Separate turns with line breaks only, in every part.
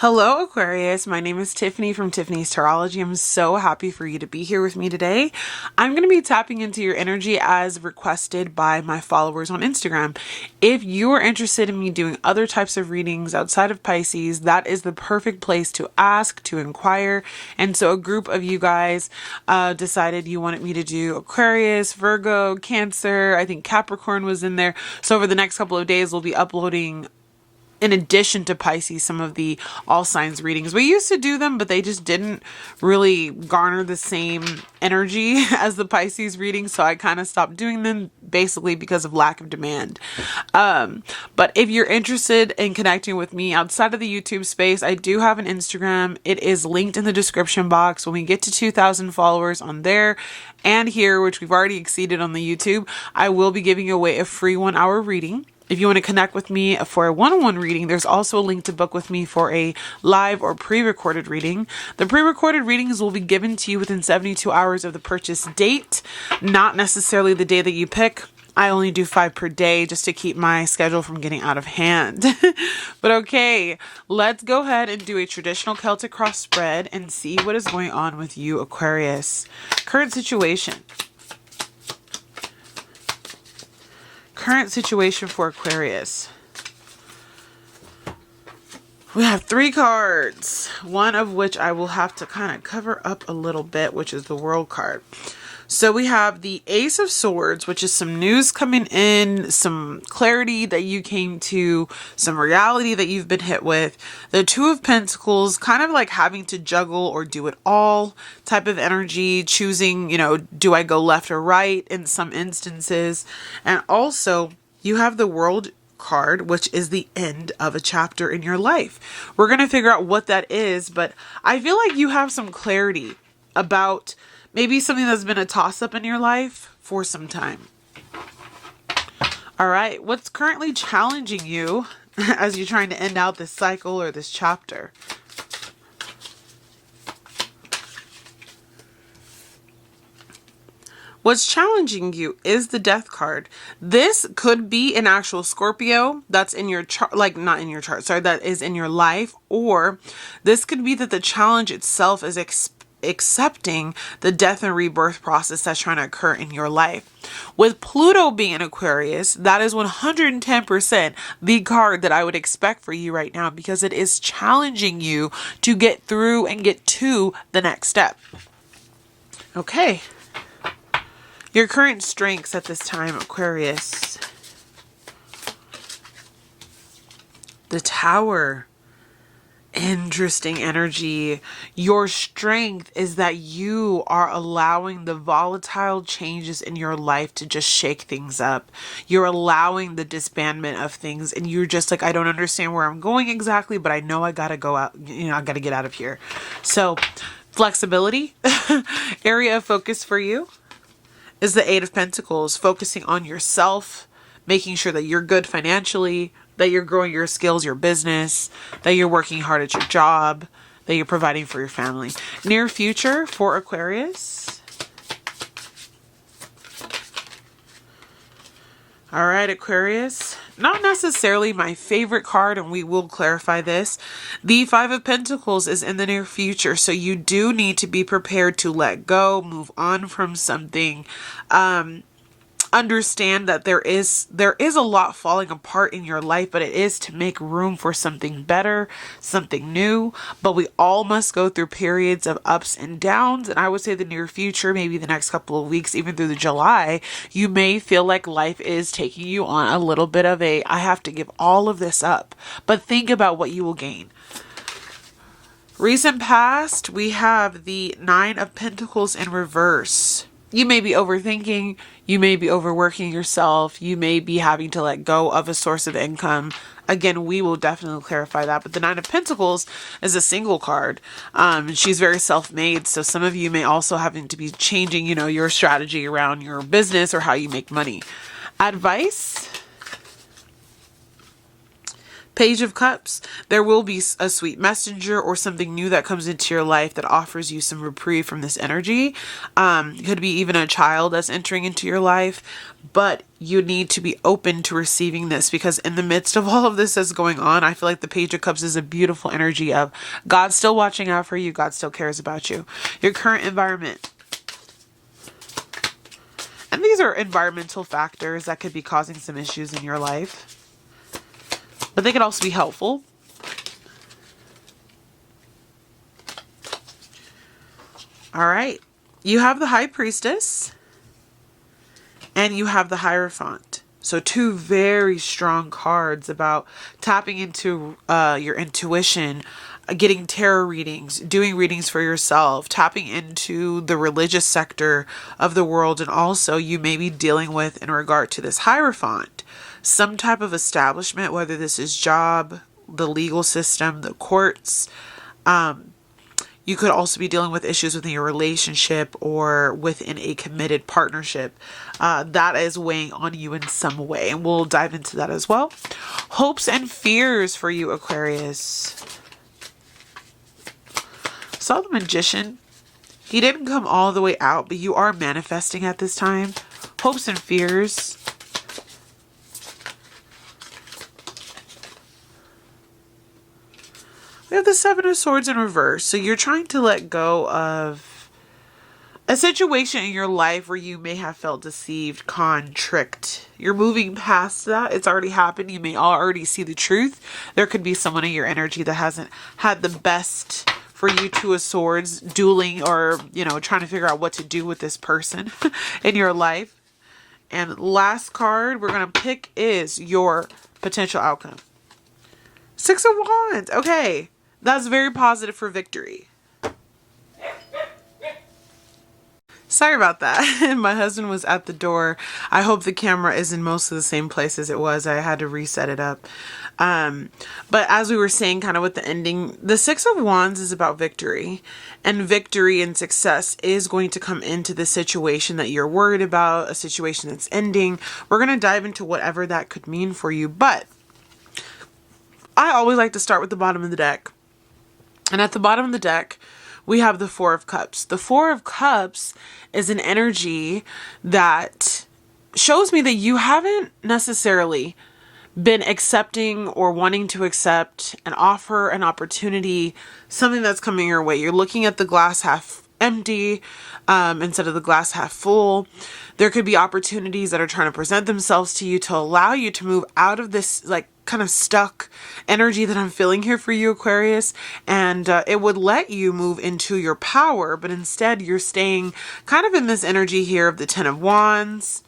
Hello Aquarius, my name is Tiffany from Tiffany's Tarology. I'm so happy for you to be here with me today. I'm going to be tapping into your energy as requested by my followers on Instagram. If you are interested in me doing other types of readings outside of Pisces, that is the perfect place to ask, to inquire. And so a group of you guys decided you wanted me to do Aquarius, Virgo, Cancer, I think Capricorn was in there. So over the next couple of days, we'll be uploading, in addition to Pisces, some of the all signs readings. We used to do them, but they just didn't really garner the same energy as the Pisces readings. So I kind of stopped doing them basically because of lack of demand. But if you're interested in connecting with me outside of the YouTube space, I do have an Instagram. It is linked in the description box. When we get to 2,000 followers on there and here, which we've already exceeded on the YouTube, I will be giving away a free 1-hour reading. If you want to connect with me for a one-on-one reading, there's also a link to book with me for a live or pre-recorded reading. The pre-recorded readings will be given to you within 72 hours of the purchase date, not necessarily the day that you pick. I only do 5 per day just to keep my schedule from getting out of hand. But okay, let's go ahead and do a traditional Celtic cross spread and see what is going on with you, Aquarius. Current situation. Current situation for Aquarius. We have 3 cards, one of which I will have to kind of cover up a little bit, which is the World card. So we have the Ace of Swords, which is some news coming in, some clarity that you came to, some reality that you've been hit with. The Two of Pentacles, kind of like having to juggle or do it all type of energy, choosing, do I go left or right in some instances. And also you have the World card, which is the end of a chapter in your life. We're going to figure out what that is, but I feel like you have some clarity about maybe something that's been a toss-up in your life for some time. All right, what's currently challenging you as you're trying to end out this cycle or this chapter? What's challenging you is the Death card. This could be an actual Scorpio that's in your chart, like not in your chart, sorry, that is in your life. Or this could be that the challenge itself is accepting the death and rebirth process that's trying to occur in your life. With Pluto being in Aquarius, that is 110% the card that I would expect for you right now, because it is challenging you to get through and get to the next step. Okay. Your current strengths at this time, Aquarius. The Tower. Interesting energy. Your strength is that you are allowing the volatile changes in your life to just shake things up. You're allowing the disbandment of things, and you're just like, I don't understand where I'm going exactly, but I know I gotta go out, I gotta get out of here. So flexibility, area of focus for you is the Eight of Pentacles, focusing on yourself, making sure that you're good financially, that you're growing your skills, your business, that you're working hard at your job, that you're providing for your family. Near future for Aquarius. All right, Aquarius. Not necessarily my favorite card, and we will clarify this. The Five of Pentacles is in the near future, so you do need to be prepared to let go, move on from something. Understand that there is a lot falling apart in your life, but it is to make room for something better, something new. But we all must go through periods of ups and downs. And I would say the near future, maybe the next couple of weeks, even through the July, you may feel like life is taking you on a little bit of a, I have to give all of this up. But think about what you will gain. Recent past, we have the Nine of Pentacles in reverse. You may be overthinking, you may be overworking yourself, you may be having to let go of a source of income. Again, we will definitely clarify that. But the Nine of Pentacles is a single card. She's very self-made. So some of you may also having to be changing, your strategy around your business or how you make money. Advice. Page of Cups, there will be a sweet messenger or something new that comes into your life that offers you some reprieve from this energy. It could be even a child that's entering into your life, but you need to be open to receiving this, because in the midst of all of this that's going on, I feel like the Page of Cups is a beautiful energy of God's still watching out for you. God still cares about you. Your current environment. And these are environmental factors that could be causing some issues in your life, but they could also be helpful. All right. You have the High Priestess and you have the Hierophant. So two very strong cards about tapping into your intuition, getting tarot readings, doing readings for yourself, tapping into the religious sector of the world. And also you may be dealing with, in regard to this Hierophant, some type of establishment, whether this is job, the legal system, the courts. You could also be dealing with issues within your relationship or within a committed partnership that is weighing on you in some way. And we'll dive into that as well. Hopes and fears for you, Aquarius. Saw the Magician. He didn't come all the way out, but you are manifesting at this time. Hopes and fears. We have the Seven of Swords in reverse. So you're trying to let go of a situation in your life where you may have felt deceived, conned, tricked. You're moving past that. It's already happened. You may already see the truth. There could be someone in your energy that hasn't had the best for you. Two of Swords, dueling, or, trying to figure out what to do with this person in your life. And last card we're going to pick is your potential outcome. Six of Wands. Okay. That's very positive for victory. Sorry about that. My husband was at the door. I hope the camera is in most of the same place as it was. I had to reset it up. But as we were saying, kind of with the ending, the Six of Wands is about victory. And victory and success is going to come into the situation that you're worried about, a situation that's ending. We're going to dive into whatever that could mean for you. But I always like to start with the bottom of the deck. And at the bottom of the deck, we have the Four of Cups. The Four of Cups is an energy that shows me that you haven't necessarily been accepting or wanting to accept an offer, an opportunity, something that's coming your way. You're looking at the glass half empty instead of the glass half full. There could be opportunities that are trying to present themselves to you to allow you to move out of this kind of stuck energy that I'm feeling here for you, Aquarius. And it would let you move into your power, but instead you're staying kind of in this energy here of the Ten of Wands,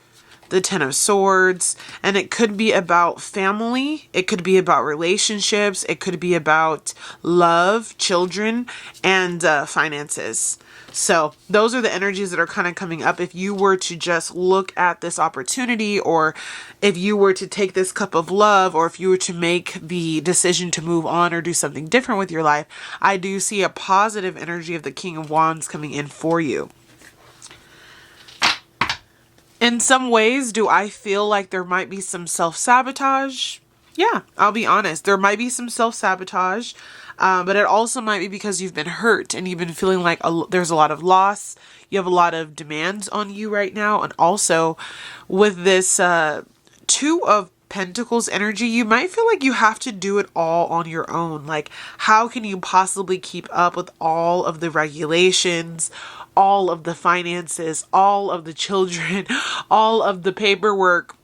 the Ten of Swords, and it could be about family, it could be about relationships, it could be about love, children, and finances. So those are the energies that are kind of coming up. If you were to just look at this opportunity, or if you were to take this cup of love, or if you were to make the decision to move on or do something different with your life, I do see a positive energy of the King of Wands coming in for you. In some ways, do I feel like there might be some self-sabotage? Yeah, I'll be honest. There might be some self-sabotage, but it also might be because you've been hurt and you've been feeling like there's a lot of loss. You have a lot of demands on you right now. And also with this Two of Pentacles energy, you might feel like you have to do it all on your own. Like, how can you possibly keep up with all of the regulations, all of the finances, all of the children, all of the paperwork?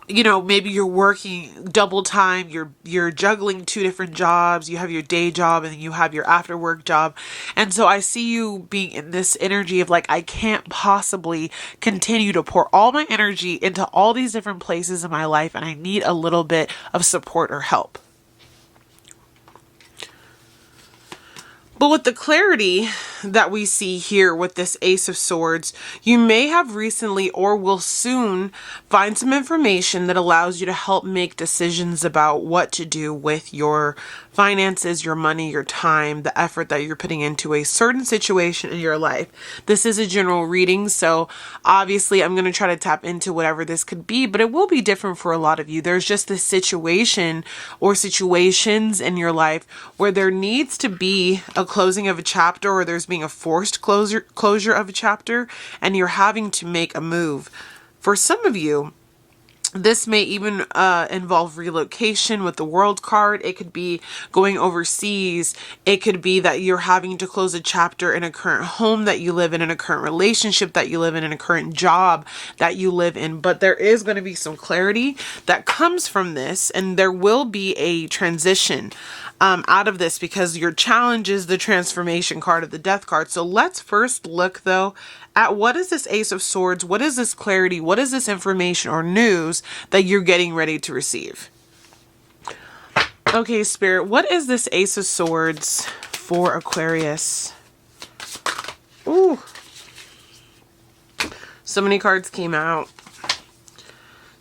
Maybe you're working double time, you're juggling two different jobs, you have your day job and then you have your after work job. And so I see you being in this energy of like, I can't possibly continue to pour all my energy into all these different places in my life, and I need a little bit of support or help. But with the clarity that we see here with this Ace of Swords, you may have recently or will soon find some information that allows you to help make decisions about what to do with your finances, your money, your time, the effort that you're putting into a certain situation in your life. This is a general reading, so obviously I'm going to try to tap into whatever this could be, but it will be different for a lot of you. There's just this situation or situations in your life where there needs to be a closing of a chapter, or there's being a forced closure of a chapter, and you're having to make a move. For some of you, this may even involve relocation with the World card. It could be going overseas. It could be that you're having to close a chapter in a current home that you live in a current relationship that you live in a current job that you live in. But there is going to be some clarity that comes from this, and there will be a transition out of this, because your challenge is the transformation card of the Death card. So let's first look, though, at what is this Ace of Swords? What is this clarity? What is this information or news that you're getting ready to receive? Okay, Spirit, what is this Ace of Swords for Aquarius? Ooh. So many cards came out.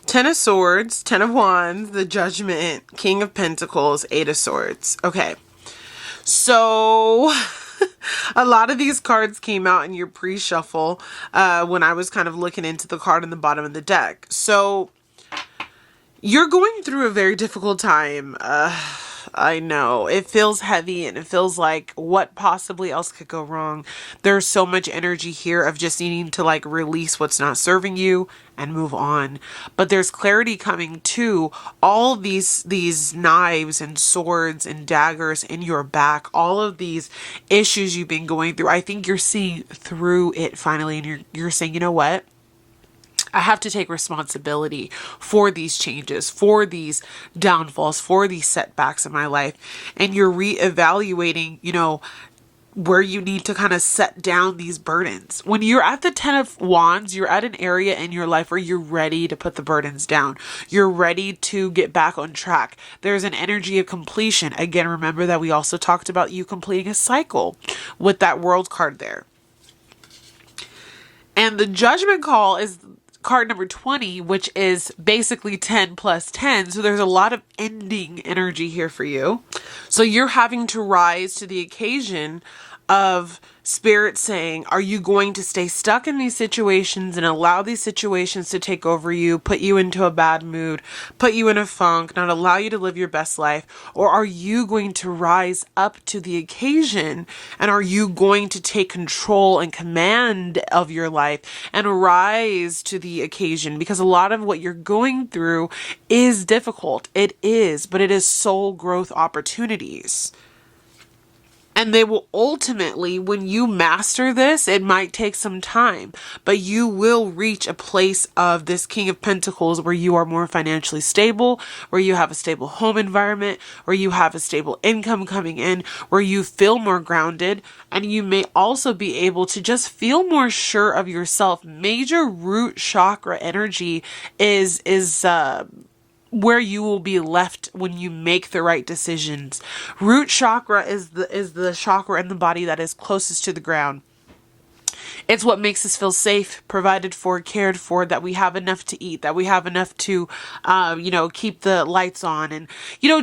Ten of Swords, Ten of Wands, the Judgment, King of Pentacles, Eight of Swords. Okay, so a lot of these cards came out in your pre-shuffle when I was kind of looking into the card in the bottom of the deck. So you're going through a very difficult time. I know it feels heavy, and it feels like what possibly else could go wrong. There's so much energy here of just needing to like release what's not serving you and move on. But there's clarity coming too. All these knives and swords and daggers in your back, all of these issues you've been going through, I think you're seeing through it finally, and you're saying, you know what? I have to take responsibility for these changes, for these downfalls, for these setbacks in my life. And you're reevaluating, you know, where you need to kind of set down these burdens. When you're at the Ten of Wands, you're at an area in your life where you're ready to put the burdens down. You're ready to get back on track. There's an energy of completion. Again, remember that we also talked about you completing a cycle with that World card there. And the Judgment call is card number 20, which is basically 10 plus 10. So there's a lot of ending energy here for you. So you're having to rise to the occasion of Spirit saying, are you going to stay stuck in these situations and allow these situations to take over you, put you into a bad mood, put you in a funk, not allow you to live your best life? Or are you going to rise up to the occasion, and are you going to take control and command of your life and rise to the occasion? Because a lot of what you're going through is difficult. It is, but it is soul growth opportunities. And they will ultimately, when you master this, it might take some time, but you will reach a place of this King of Pentacles where you are more financially stable, where you have a stable home environment, where you have a stable income coming in, where you feel more grounded, and you may also be able to just feel more sure of yourself. Major root chakra energy is where you will be left when you make the right decisions. Root chakra is the chakra in the body that is closest to the ground. It's what makes us feel safe, provided for, cared for, that we have enough to eat, that we have enough to, keep the lights on, and,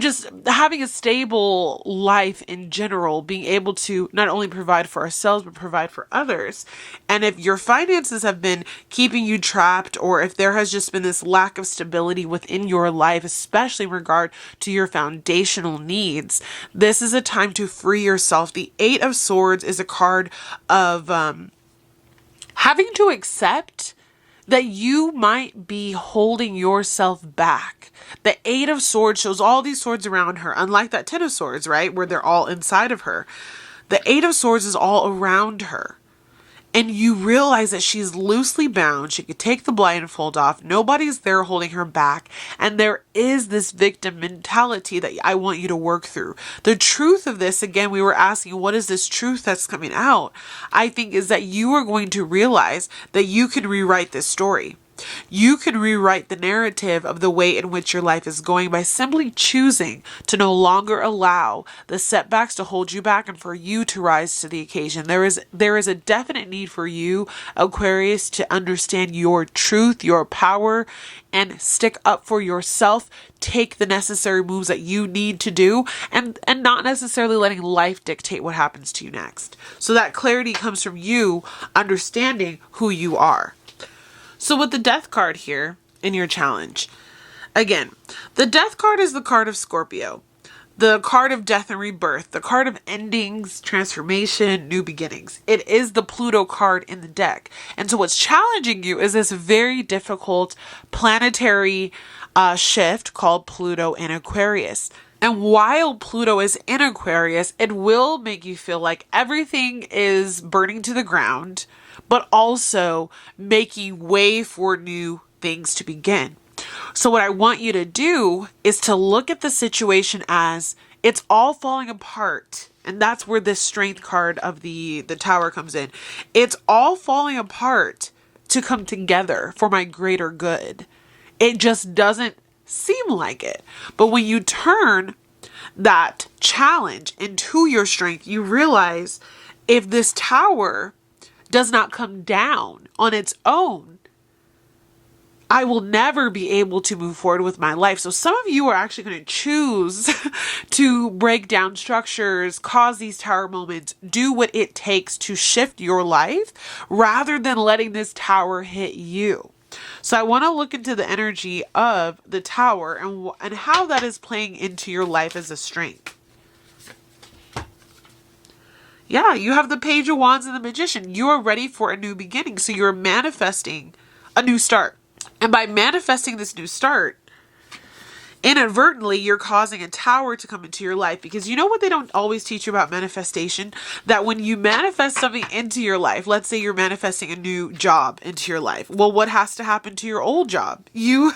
just having a stable life in general, being able to not only provide for ourselves, but provide for others. And if your finances have been keeping you trapped, or if there has just been this lack of stability within your life, especially in regard to your foundational needs, this is a time to free yourself. The Eight of Swords is a card of, having to accept that you might be holding yourself back. The Eight of Swords shows all these swords around her, unlike that Ten of Swords, right? Where they're all inside of her. The Eight of Swords is all around her. And you realize that she's loosely bound. She could take the blindfold off. Nobody's there holding her back. And there is this victim mentality that I want you to work through. The truth of this, again, we were asking, what is this truth that's coming out? I think is that you are going to realize that you can rewrite this story. You can rewrite the narrative of the way in which your life is going by simply choosing to no longer allow the setbacks to hold you back and for you to rise to the occasion. There is a definite need for you, Aquarius, to understand your truth, your power, and stick up for yourself. Take the necessary moves that you need to do, and not necessarily letting life dictate what happens to you next. So that clarity comes from you understanding who you are. So with the Death card here in your challenge, again, the Death card is the card of Scorpio, the card of death and rebirth, the card of endings, transformation, new beginnings. It is the Pluto card in the deck. And so what's challenging you is this very difficult planetary shift called Pluto in Aquarius. And while Pluto is in Aquarius, it will make you feel like everything is burning to the ground, but also making way for new things to begin. So what I want you to do is to look at the situation as it's all falling apart. And that's where this Strength card of the Tower comes in. It's all falling apart to come together for my greater good. It just doesn't seem like it. But when you turn that challenge into your strength, you realize if this tower does not come down on its own, I will never be able to move forward with my life. So some of you are actually going to choose to break down structures, cause these tower moments, do what it takes to shift your life rather than letting this tower hit you. So I want to look into the energy of the tower and how that is playing into your life as a strength. Yeah, you have the Page of Wands and the Magician. You are ready for a new beginning. So you're manifesting a new start. And by manifesting this new start, inadvertently, you're causing a tower to come into your life, because you know what they don't always teach you about manifestation? That when you manifest something into your life, let's say you're manifesting a new job into your life. Well, what has to happen to your old job? You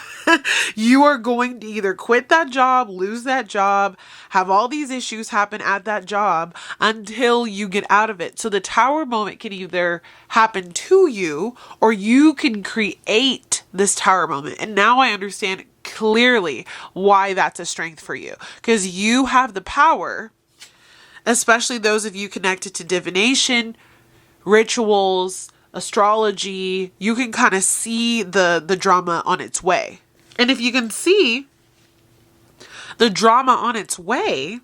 are going to either quit that job, lose that job, have all these issues happen at that job until you get out of it. So the tower moment can either happen to you or you can create this tower moment. And now I understand clearly why that's a strength for you, because you have the power, especially those of you connected to divination, rituals, astrology. You can kind of see the drama on its way. And if you can see the drama on its way,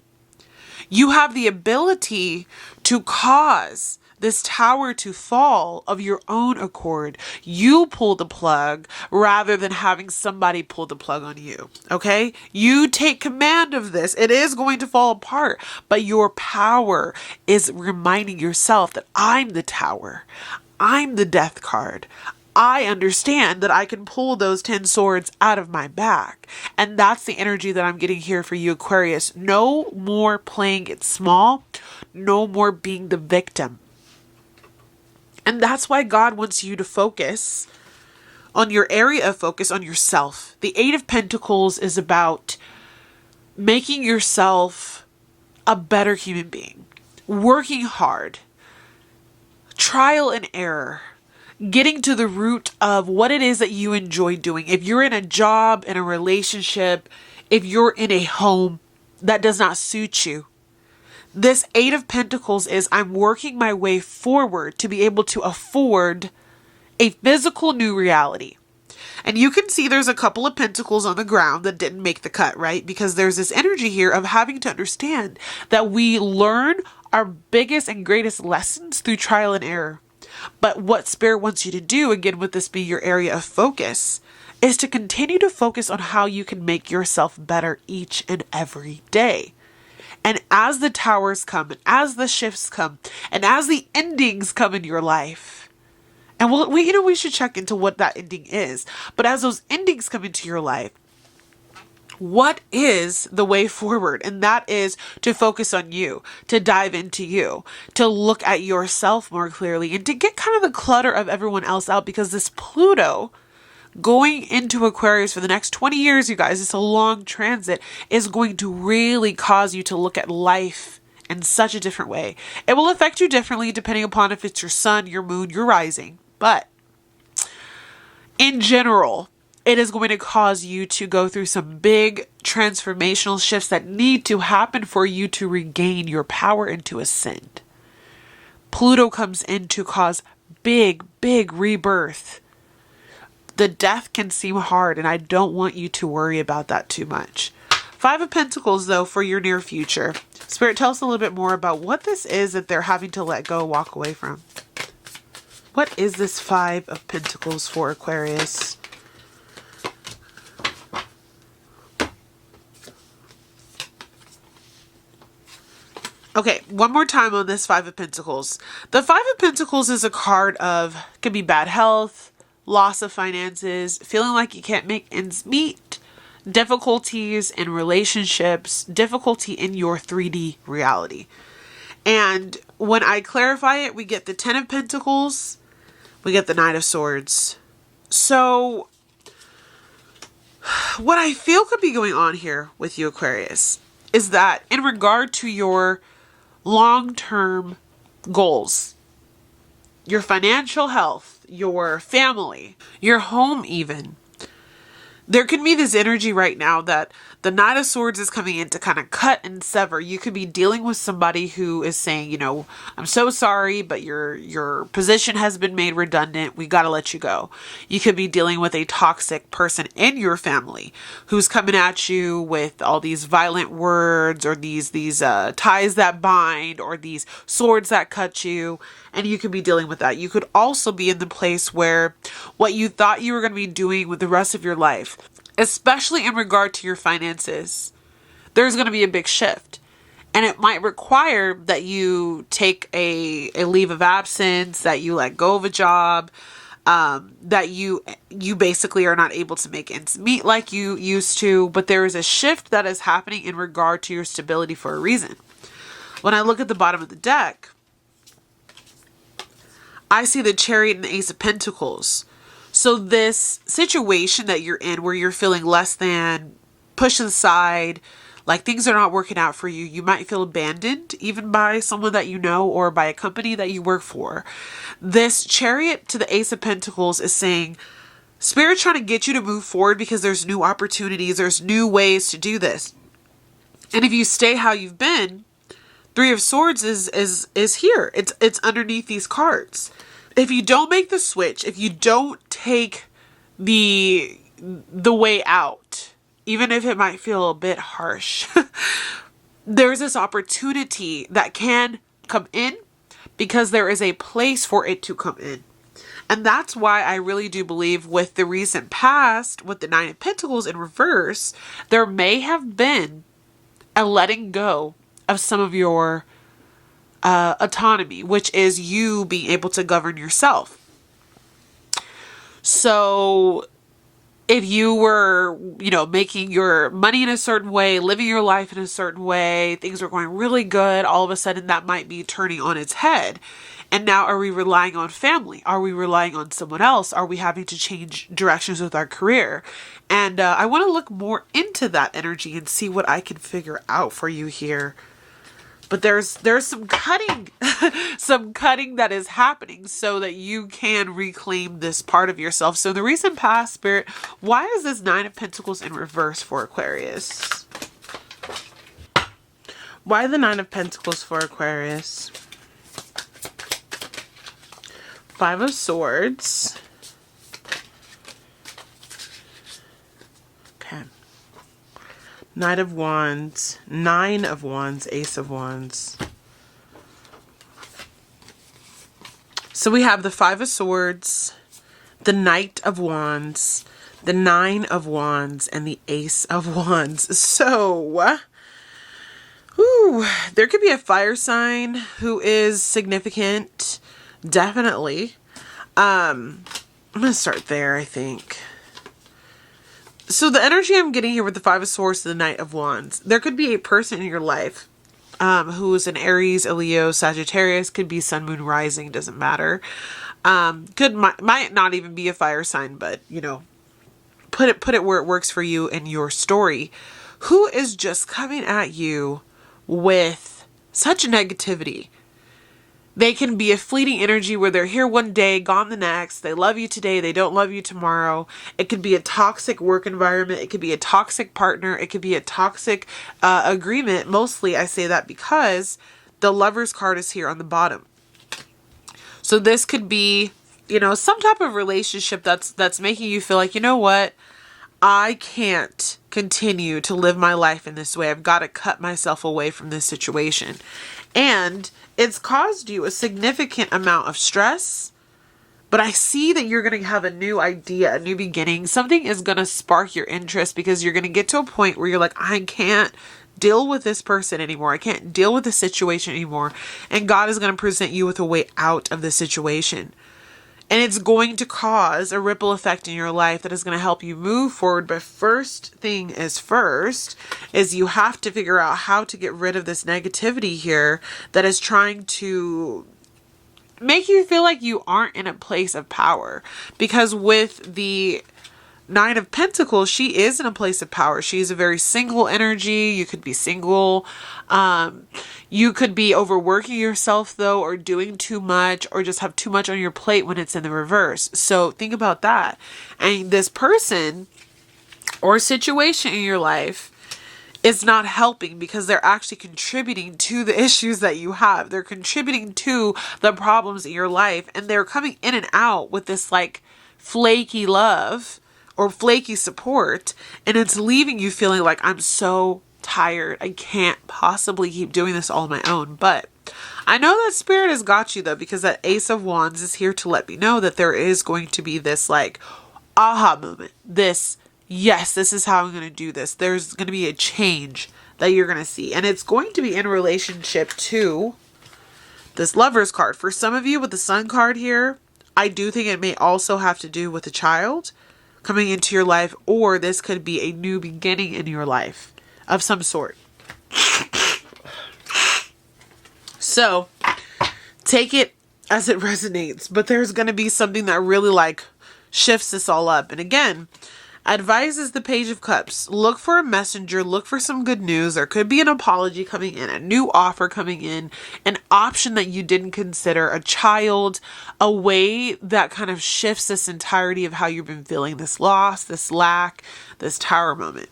you have the ability to cause this tower to fall of your own accord. You pull the plug rather than having somebody pull the plug on you. Okay? You take command of this. It is going to fall apart, but your power is reminding yourself that I'm the tower. I'm the Death card. I understand that I can pull those 10 swords out of my back. And that's the energy that I'm getting here for you, Aquarius. No more playing it small. No more being the victim. And that's why God wants you to focus on your area of focus, on yourself. The Eight of Pentacles is about making yourself a better human being, working hard, trial and error, getting to the root of what it is that you enjoy doing. If you're in a job, in a relationship, if you're in a home that does not suit you, this Eight of Pentacles is I'm working my way forward to be able to afford a physical new reality. And you can see there's a couple of pentacles on the ground that didn't make the cut, right? Because there's this energy here of having to understand that we learn our biggest and greatest lessons through trial and error. But what Spirit wants you to do, again, with this be your area of focus, is to continue to focus on how you can make yourself better each and every day. And as the towers come, and as the shifts come, and as the endings come in your life, and we should check into what that ending is. But as those endings come into your life, what is the way forward? And that is to focus on you, to dive into you, to look at yourself more clearly, and to get kind of the clutter of everyone else out, because this Pluto going into Aquarius for the next 20 years, you guys, it's a long transit, is going to really cause you to look at life in such a different way. It will affect you differently depending upon if it's your sun, your moon, your rising. But in general, it is going to cause you to go through some big transformational shifts that need to happen for you to regain your power and to ascend. Pluto comes in to cause big, big rebirth. The death can seem hard, and I don't want you to worry about that too much. Five of Pentacles, though, for your near future. Spirit, tell us a little bit more about what this is that they're having to let go, walk away from. What is this Five of Pentacles for Aquarius? Okay, one more time on this Five of Pentacles. The Five of Pentacles is a card of, could be bad health, loss of finances, feeling like you can't make ends meet, difficulties in relationships, difficulty in your 3D reality. And when I clarify it, we get the Ten of Pentacles, we get the Knight of Swords. So what I feel could be going on here with you, Aquarius, is that in regard to your long-term goals, your financial health, your family, your home even, there can be this energy right now that the Knight of Swords is coming in to kind of cut and sever. You could be dealing with somebody who is saying, you know, I'm so sorry, but your position has been made redundant. We got to let you go. You could be dealing with a toxic person in your family who's coming at you with all these violent words, or these ties that bind, or these swords that cut you. And you could be dealing with that. You could also be in the place where what you thought you were going to be doing with the rest of your life, especially in regard to your finances, there's going to be a big shift. And it might require that you take a leave of absence, that you let go of a job, that you basically are not able to make ends meet like you used to. But there is a shift that is happening in regard to your stability for a reason. When I look at the bottom of the deck, I see the Chariot and the Ace of Pentacles. So this situation that you're in, where you're feeling less than, pushed aside, like things are not working out for you, you might feel abandoned even by someone that you know, or by a company that you work for. This Chariot to the Ace of Pentacles is saying, Spirit's trying to get you to move forward because there's new opportunities, there's new ways to do this. And if you stay how you've been, Three of Swords is here. It's underneath these cards. If you don't make the switch, if you don't take the way out, even if it might feel a bit harsh, there's this opportunity that can come in because there is a place for it to come in. And that's why I really do believe with the recent past, with the Nine of Pentacles in reverse, there may have been a letting go of some of your autonomy, which is you being able to govern yourself. So if you were, making your money in a certain way, living your life in a certain way, things were going really good, all of a sudden that might be turning on its head. And now, are we relying on family? Are we relying on someone else? Are we having to change directions with our career? And I want to look more into that energy and see what I can figure out for you here. But there's some cutting, some cutting that is happening so that you can reclaim this part of yourself. So in the recent past, Spirit, why is this Nine of Pentacles in reverse for Aquarius?
Why the Nine of Pentacles for Aquarius? Five of Swords. Okay. Knight of Wands, Nine of Wands, Ace of Wands. So we have the Five of Swords, the Knight of Wands, the Nine of Wands, and the Ace of Wands. So, there could be a fire sign who is significant. Definitely. I'm going to start there, I think. So the energy I'm getting here with the Five of Swords to the Knight of Wands, there could be a person in your life who is an Aries, a Leo, Sagittarius, could be Sun, Moon, Rising, doesn't matter. Might not even be a fire sign, but put it where it works for you in your story, who is just coming at you with such negativity. They can be a fleeting energy where they're here one day, gone the next. They love you today, they don't love you tomorrow. It could be a toxic work environment. It could be a toxic partner. It could be a toxic agreement. Mostly I say that because the Lover's card is here on the bottom. So this could be, you know, some type of relationship that's making you feel like, you know what? I can't continue to live my life in this way. I've got to cut myself away from this situation. And it's caused you a significant amount of stress, but I see that you're going to have a new idea, a new beginning. Something is going to spark your interest because you're going to get to a point where you're like, I can't deal with this person anymore. I can't deal with this situation anymore. And God is going to present you with a way out of the situation. And it's going to cause a ripple effect in your life that is going to help you move forward. But first thing is first is you have to figure out how to get rid of this negativity here that is trying to make you feel like you aren't in a place of power. Because with the Nine of Pentacles, she is in a place of power. She's a very single energy. You could be single. You could be overworking yourself though, or doing too much, or just have too much on your plate when it's in the reverse. So think about that. And this person or situation in your life is not helping because they're actually contributing to the issues that you have. They're contributing to the problems in your life, and they're coming in and out with this like flaky love or flaky support, and it's leaving you feeling like, I'm so tired. I can't possibly keep doing this all on my own. But I know that Spirit has got you though, because that Ace of Wands is here to let me know that there is going to be this like aha moment. This, yes, this is how I'm going to do this. There's going to be a change that you're going to see. And it's going to be in relationship to this Lover's card. For some of you with the Sun card here, I do think it may also have to do with a child coming into your life, or this could be a new beginning in your life of some sort. So take it as it resonates, but there's going to be something that really like shifts this all up. And again, advises the Page of Cups. Look for a messenger. Look for some good news. There could be an apology coming in, a new offer coming in, an option that you didn't consider, a child, a way that kind of shifts this entirety of how you've been feeling, this loss, this lack, this Tower moment.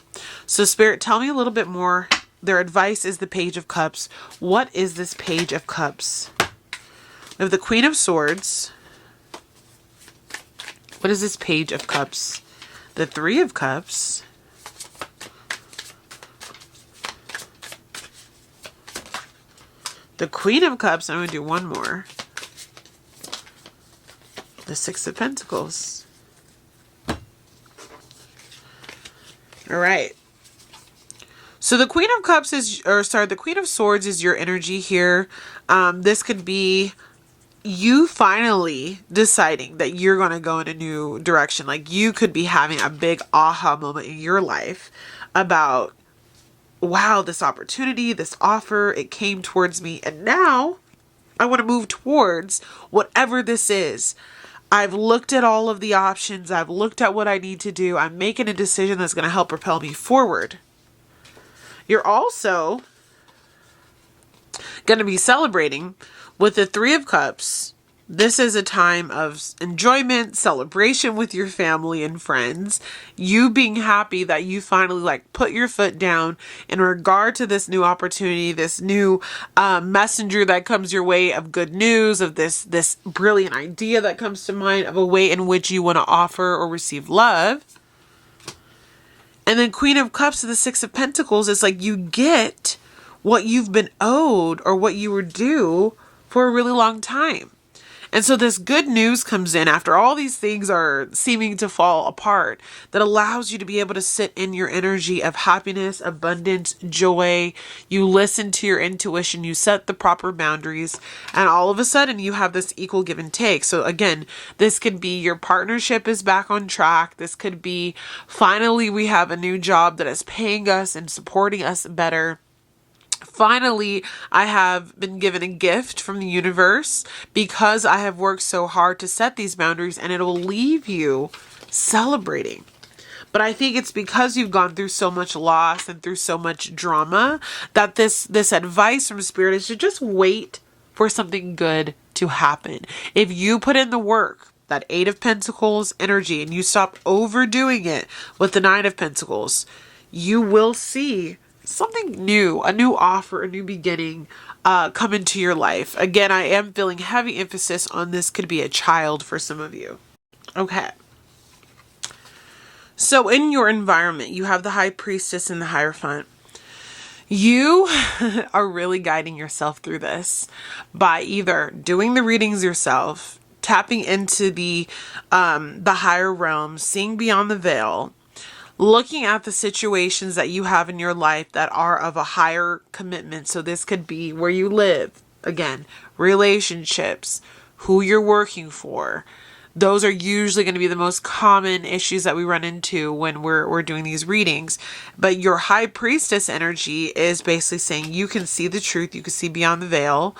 So Spirit, tell me a little bit more. Their advice is the Page of Cups. What is this Page of Cups? We have the Queen of Swords. What is this Page of Cups? The Three of Cups. The Queen of Cups. I'm going to do one more. The Six of Pentacles. All right. So the Queen of Cups is, the Queen of Swords is your energy here. This could be you finally deciding that you're going to go in a new direction. Like you could be having a big aha moment in your life about, wow, this opportunity, this offer, it came towards me. And now I want to move towards whatever this is. I've looked at all of the options. I've looked at what I need to do. I'm making a decision that's going to help propel me forward. You're also going to be celebrating with the Three of Cups. This is a time of enjoyment, celebration with your family and friends. You being happy that you finally like put your foot down in regard to this new opportunity, this new messenger that comes your way of good news, of this brilliant idea that comes to mind, of a way in which you want to offer or receive love. And then Queen of Cups to the Six of Pentacles is like you get what you've been owed or what you were due for a really long time. And so this good news comes in after all these things are seeming to fall apart, that allows you to be able to sit in your energy of happiness, abundance, joy. You listen to your intuition, you set the proper boundaries, and all of a sudden you have this equal give and take. So again, this could be your partnership is back on track. This could be finally we have a new job that is paying us and supporting us better. Finally, I have been given a gift from the universe because I have worked so hard to set these boundaries, and it'll leave you celebrating. But I think it's because you've gone through so much loss and through so much drama that this advice from Spirit is to just wait for something good to happen. If you put in the work, that Eight of Pentacles energy, and you stop overdoing it with the Nine of Pentacles, you will see something new, a new offer, a new beginning come into your life. Again, I am feeling heavy emphasis on this could be a child for some of you. Okay. So in your environment, you have the High Priestess and the Hierophant. You are really guiding yourself through this by either doing the readings yourself, tapping into the higher realms, seeing beyond the veil, looking at the situations that you have in your life that are of a higher commitment. So this could be where you live, again, relationships, who you're working for. Those are usually going to be the most common issues that we run into when we're doing these readings. But your High Priestess energy is basically saying you can see the truth, you can see beyond the veil.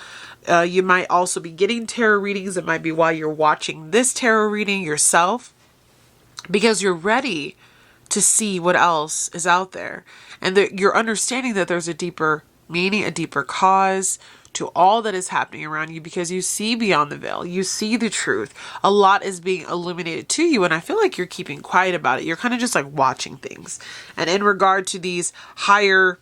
You might also be getting tarot readings. It might be while you're watching this tarot reading yourself, because you're ready to see what else is out there. And you're understanding that there's a deeper meaning, a deeper cause to all that is happening around you, because you see beyond the veil, you see the truth. A lot is being illuminated to you, and I feel like you're keeping quiet about it. You're kind of just like watching things. And in regard to these higher,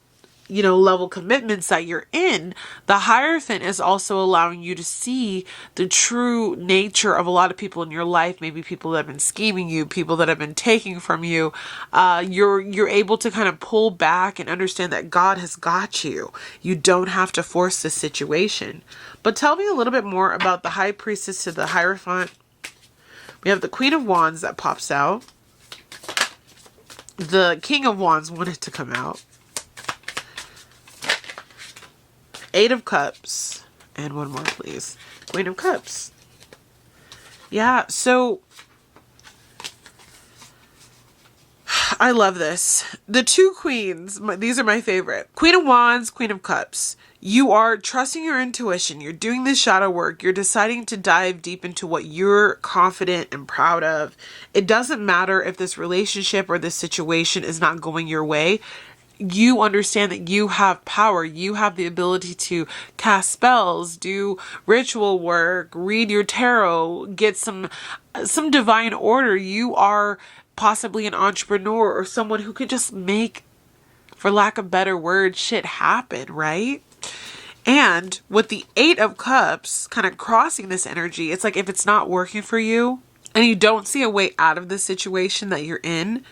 level commitments that you're in, the Hierophant is also allowing you to see the true nature of a lot of people in your life. Maybe people that have been scheming you, people that have been taking from you. You're able to kind of pull back and understand that God has got you. You don't have to force this situation. But tell me a little bit more about the High Priestess to the Hierophant. We have the Queen of Wands that pops out. The King of Wands wanted to come out. Eight of Cups. And one more, please. Queen of Cups. Yeah, so I love this. The two queens, these are my favorite. Queen of Wands, Queen of Cups. You are trusting your intuition. You're doing this shadow work. You're deciding to dive deep into what you're confident and proud of. It doesn't matter if this relationship or this situation is not going your way. You understand that you have power. You have the ability to cast spells, do ritual work, read your tarot, get some divine order. You are possibly an entrepreneur or someone who could just make, for lack of better words, shit happen, right? And with the Eight of Cups kind of crossing this energy, it's like if it's not working for you and you don't see a way out of the situation that you're in,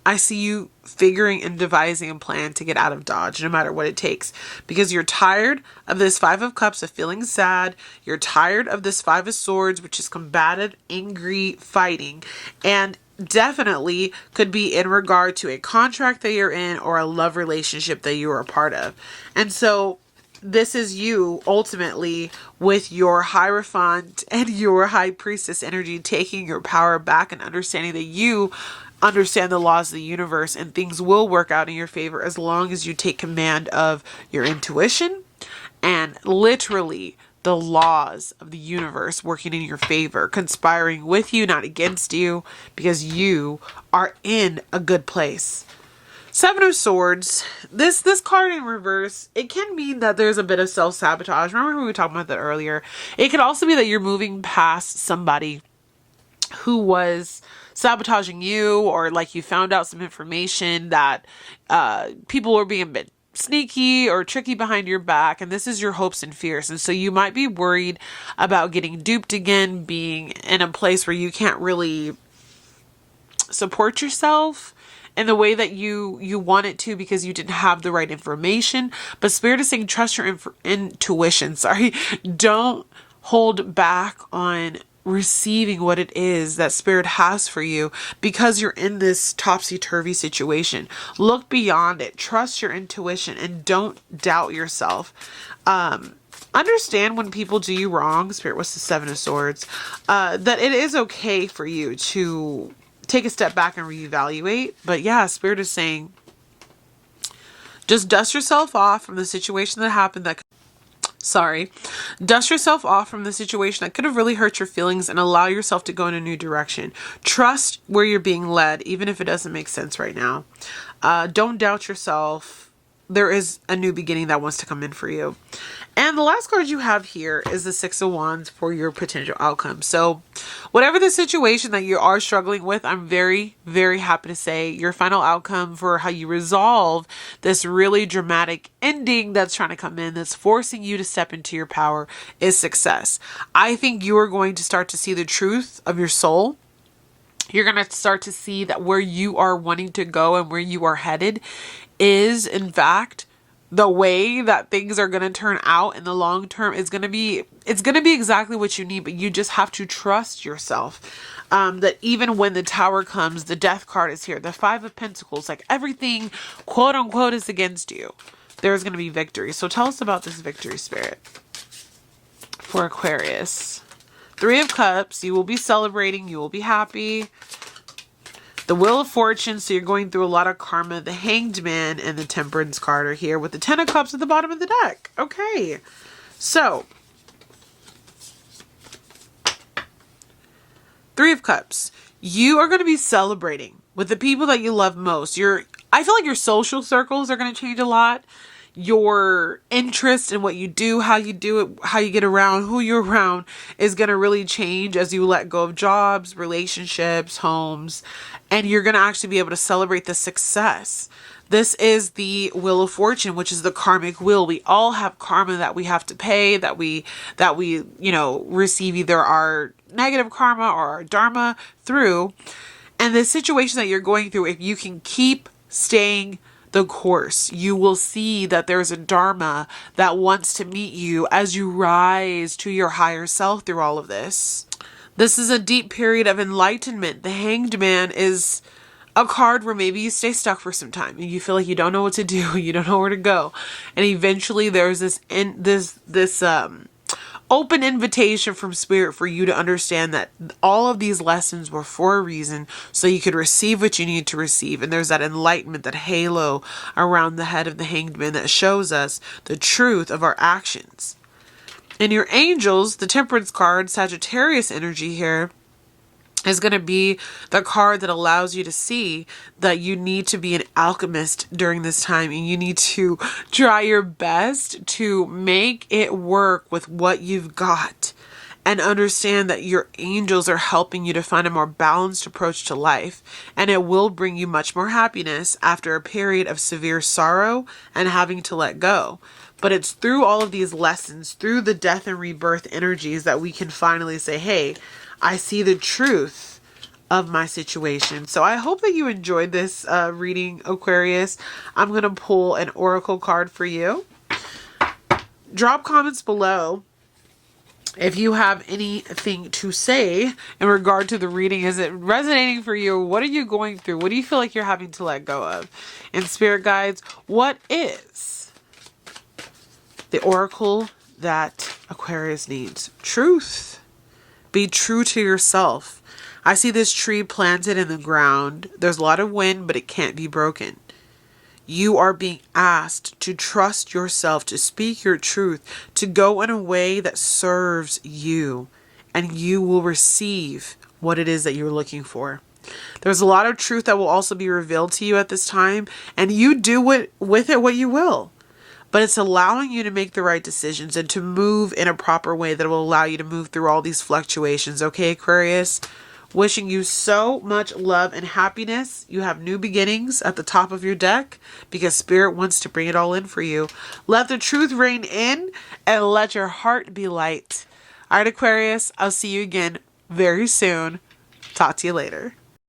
I see you figuring and devising a plan to get out of Dodge, no matter what it takes. Because you're tired of this Five of Cups of feeling sad. You're tired of this Five of Swords, which is combative, angry, fighting. And definitely could be in regard to a contract that you're in or a love relationship that you are a part of. And so this is you ultimately with your Hierophant and your High Priestess energy, taking your power back and understanding that you understand the laws of the universe and things will work out in your favor as long as you take command of your intuition and literally the laws of the universe working in your favor, conspiring with you, not against you, because you are in a good place. Seven of Swords, this card in reverse, it can mean that there's a bit of self-sabotage. Remember we were talking about that earlier? It could also be that you're moving past somebody who was sabotaging you, or like you found out some information that people were being a bit sneaky or tricky behind your back, and this is your hopes and fears. And so you might be worried about getting duped again, being in a place where you can't really support yourself in the way that you want it to because you didn't have the right information. But Spirit is saying trust your intuition. Don't hold back on receiving what it is that Spirit has for you because you're in this topsy-turvy situation. Look beyond it. Trust your intuition and don't doubt yourself. Understand when people do you wrong. Spirit was the Seven of Swords. That it is okay for you to take a step back and reevaluate. But yeah, Spirit is saying just dust yourself off from the situation that happened dust yourself off from the situation that could have really hurt your feelings and allow yourself to go in a new direction. Trust where you're being led, even if it doesn't make sense right now. Don't doubt yourself. there is a new beginning that wants to come in for you. And the last card you have here is the Six of Wands for your potential outcome. So whatever the situation that you are struggling with, I'm very, very happy to say your final outcome for how you resolve this really dramatic ending that's trying to come in, that's forcing you to step into your power, is success. I think you are going to start to see the truth of your soul. You're going to start to see that where you are wanting to go and where you are headed is, in fact, the way that things are going to turn out in the long term. It's going to be exactly what you need, but you just have to trust yourself. That even when the Tower comes, the Death card is here, the Five of Pentacles, like everything, quote unquote, is against you. There's going to be victory. So tell us about this victory, Spirit, for Aquarius. Three of Cups, you will be celebrating, you will be happy. The Wheel of Fortune, so you're going through a lot of karma. The Hanged Man and the Temperance card are here with the Ten of Cups at the bottom of the deck. Okay, so Three of Cups. You are going to be celebrating with the people that you love most. I feel like your social circles are going to change a lot. Your interest in what you do, how you do it, how you get around, who you're around is going to really change as you let go of jobs, relationships, homes, and you're going to actually be able to celebrate the success. This is the Wheel of Fortune, which is the karmic wheel. We all have karma that we have to pay, that we, receive either our negative karma or our dharma through. And the situation that you're going through, if you can keep staying the course, you will see that there's a dharma that wants to meet you as you rise to your higher self through all of this. This is a deep period of enlightenment. The Hanged Man is a card where maybe you stay stuck for some time and you feel like you don't know what to do, you don't know where to go, and eventually there's this open invitation from Spirit for you to understand that all of these lessons were for a reason, so you could receive what you need to receive. And there's that enlightenment, that halo around the head of the Hanged Man that shows us the truth of our actions. And your angels, the Temperance card, Sagittarius energy here, is going to be the card that allows you to see that you need to be an alchemist during this time, and you need to try your best to make it work with what you've got, and understand that your angels are helping you to find a more balanced approach to life, and it will bring you much more happiness after a period of severe sorrow and having to let go. But it's through all of these lessons, through the death and rebirth energies, that we can finally say, hey, I see the truth of my situation. So I hope that you enjoyed this reading, Aquarius. I'm going to pull an oracle card for you. Drop comments below if you have anything to say in regard to the reading. Is it resonating for you? What are you going through? What do you feel like you're having to let go of? And Spirit Guides, what is the oracle that Aquarius needs? Truth. Be true to yourself. I see this tree planted in the ground. There's a lot of wind, but it can't be broken. You are being asked to trust yourself, to speak your truth, to go in a way that serves you, and you will receive what it is that you're looking for. There's a lot of truth that will also be revealed to you at this time, and you do with it what you will. But it's allowing you to make the right decisions and to move in a proper way that will allow you to move through all these fluctuations. Okay, Aquarius? Wishing you so much love and happiness. You have new beginnings at the top of your deck because Spirit wants to bring it all in for you. Let the truth reign in and let your heart be light. All right, Aquarius, I'll see you again very soon. Talk to you later.